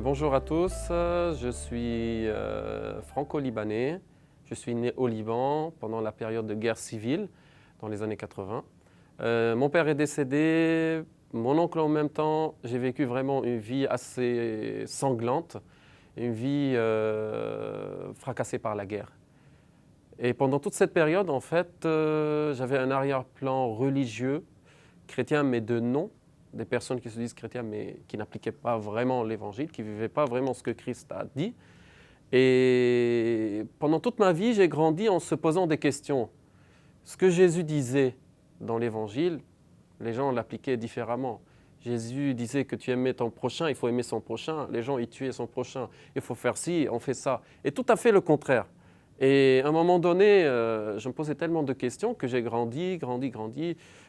Bonjour à tous, je suis franco-libanais. Je suis né au Liban pendant la période de guerre civile dans les années 80. Mon père est décédé, mon oncle en même temps. J'ai vécu vraiment une vie assez sanglante, une vie fracassée par la guerre. Et pendant toute cette période, en fait, j'avais un arrière-plan religieux, chrétien mais de nom, des personnes qui se disent chrétiens mais qui n'appliquaient pas vraiment l'évangile, qui ne vivaient pas vraiment ce que Christ a dit. Et pendant toute ma vie, j'ai grandi en se posant des questions. Ce que Jésus disait dans l'évangile, les gens l'appliquaient différemment. Jésus disait que tu aimais ton prochain, il faut aimer son prochain. Les gens, ils tuaient son prochain. Il faut faire ci, on fait ça. Et tout à fait le contraire. Et à un moment donné, je me posais tellement de questions que j'ai grandi,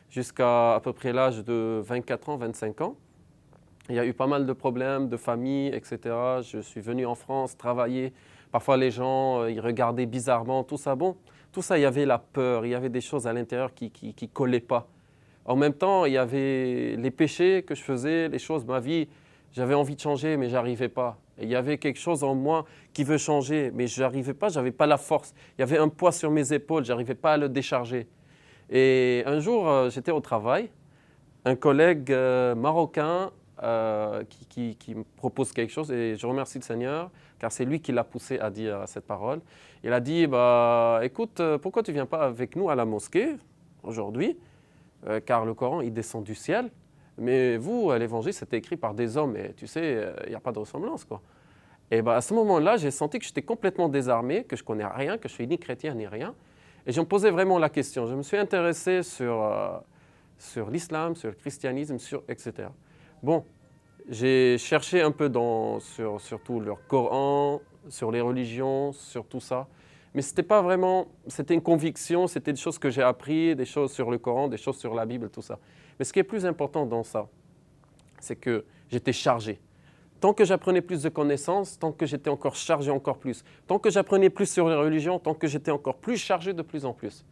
jusqu'à peu près l'âge de 24 ans, 25 ans. Il y a eu pas mal de problèmes de famille, etc. Je suis venu en France travailler. Parfois, les gens, ils regardaient bizarrement, tout ça. Bon, tout ça, il y avait la peur, il y avait des choses à l'intérieur qui ne collaient pas. En même temps, il y avait les péchés que je faisais, les choses, ma vie, j'avais envie de changer, mais je n'arrivais pas. Et il y avait quelque chose en moi qui veut changer, mais je n'arrivais pas, je n'avais pas la force. Il y avait un poids sur mes épaules, je n'arrivais pas à le décharger. Et un jour, j'étais au travail, un collègue marocain qui me propose quelque chose, et je remercie le Seigneur, car c'est lui qui l'a poussé à dire cette parole. Il a dit, bah, écoute, pourquoi tu ne viens pas avec nous à la mosquée aujourd'hui, car le Coran, il descend du ciel. Mais vous, l'évangile, c'était écrit par des hommes, et tu sais, il n'y a pas de ressemblance, quoi. Et bah, à ce moment-là, j'ai senti que j'étais complètement désarmé, que je ne connais rien, que je suis ni chrétien ni rien. Et je me posais vraiment la question. Je me suis intéressé sur l'islam, sur le christianisme, etc. Bon, j'ai cherché un peu sur tout leur Coran, sur les religions, sur tout ça. Mais c'était pas vraiment, c'était une conviction, c'était des choses que j'ai appris, des choses sur le Coran, des choses sur la Bible, tout ça. Mais ce qui est plus important dans ça, c'est que j'étais chargé. Tant que j'apprenais plus de connaissances, tant que j'étais encore chargé encore plus. Tant que j'apprenais plus sur les religions, tant que j'étais encore plus chargé de plus en plus.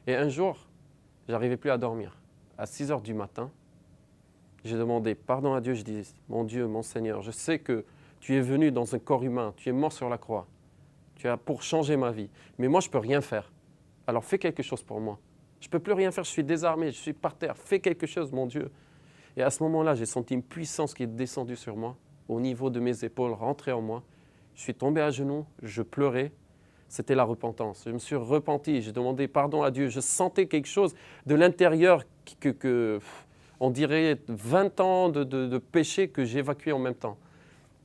Et un jour, j'arrivais plus à dormir. À 6 heures du matin, j'ai demandé pardon à Dieu. Je dis, mon Dieu, mon Seigneur, je sais que tu es venu dans un corps humain, tu es mort sur la croix. Tu as pour changer ma vie. Mais moi, je ne peux rien faire. Alors fais quelque chose pour moi. Je ne peux plus rien faire, je suis désarmé, je suis par terre. Fais quelque chose, mon Dieu. Et à ce moment-là, j'ai senti une puissance qui est descendue sur moi, au niveau de mes épaules, rentrée en moi. Je suis tombé à genoux, je pleurais. C'était la repentance. Je me suis repenti, j'ai demandé pardon à Dieu. Je sentais quelque chose de l'intérieur on dirait 20 ans de péché que j'évacuais en même temps.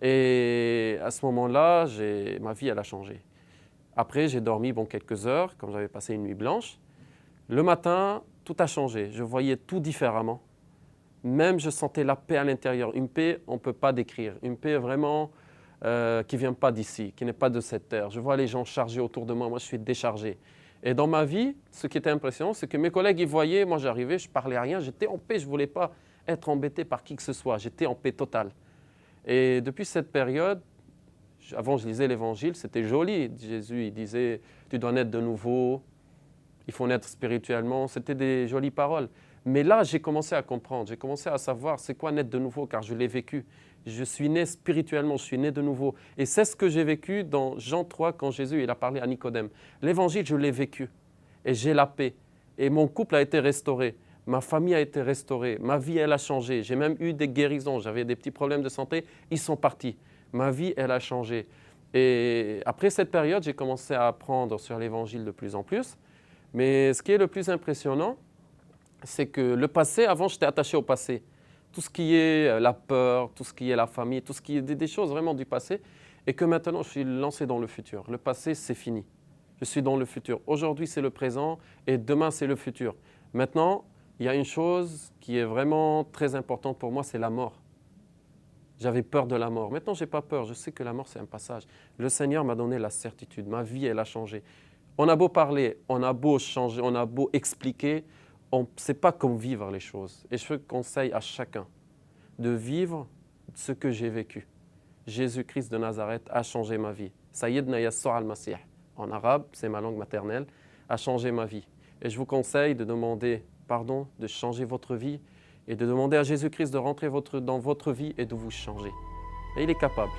Et à ce moment-là, ma vie, elle a changé. Après, j'ai dormi quelques heures, comme j'avais passé une nuit blanche. Le matin, tout a changé. Je voyais tout différemment. Même je sentais la paix à l'intérieur. Une paix, on ne peut pas décrire. Une paix vraiment qui ne vient pas d'ici, qui n'est pas de cette terre. Je vois les gens chargés autour de moi. Moi, je suis déchargé. Et dans ma vie, ce qui était impressionnant, c'est que mes collègues, ils voyaient, moi j'arrivais, je ne parlais rien, j'étais en paix. Je ne voulais pas être embêté par qui que ce soit. J'étais en paix totale. Et depuis cette période, avant je lisais l'évangile, c'était joli. Jésus, il disait, tu dois naître de nouveau, il faut naître spirituellement. C'était des jolies paroles. Mais là, j'ai commencé à comprendre, j'ai commencé à savoir c'est quoi naître de nouveau, car je l'ai vécu. Je suis né spirituellement, je suis né de nouveau. Et c'est ce que j'ai vécu dans Jean 3, quand Jésus il a parlé à Nicodème. L'évangile, je l'ai vécu. Et j'ai la paix. Et mon couple a été restauré. Ma famille a été restaurée. Ma vie, elle a changé. J'ai même eu des guérisons. J'avais des petits problèmes de santé. Ils sont partis. Ma vie, elle a changé. Et après cette période, j'ai commencé à apprendre sur l'évangile de plus en plus. Mais ce qui est le plus impressionnant, c'est que le passé, avant, j'étais attaché au passé. Tout ce qui est la peur, tout ce qui est la famille, tout ce qui est des choses vraiment du passé. Et que maintenant, je suis lancé dans le futur. Le passé, c'est fini. Je suis dans le futur. Aujourd'hui, c'est le présent et demain, c'est le futur. Maintenant, il y a une chose qui est vraiment très importante pour moi, c'est la mort. J'avais peur de la mort. Maintenant, je n'ai pas peur. Je sais que la mort, c'est un passage. Le Seigneur m'a donné la certitude. Ma vie, elle a changé. On a beau parler, on a beau changer, on a beau expliquer, on ne sait pas comment vivre les choses. Et je conseille à chacun de vivre ce que j'ai vécu. Jésus-Christ de Nazareth a changé ma vie. Sayyidna Yassour al-Masih, en arabe, c'est ma langue maternelle, a changé ma vie. Et je vous conseille de demander pardon, de changer votre vie et de demander à Jésus-Christ de rentrer dans votre vie et de vous changer. Et il est capable.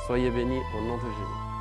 Soyez bénis au nom de Jésus.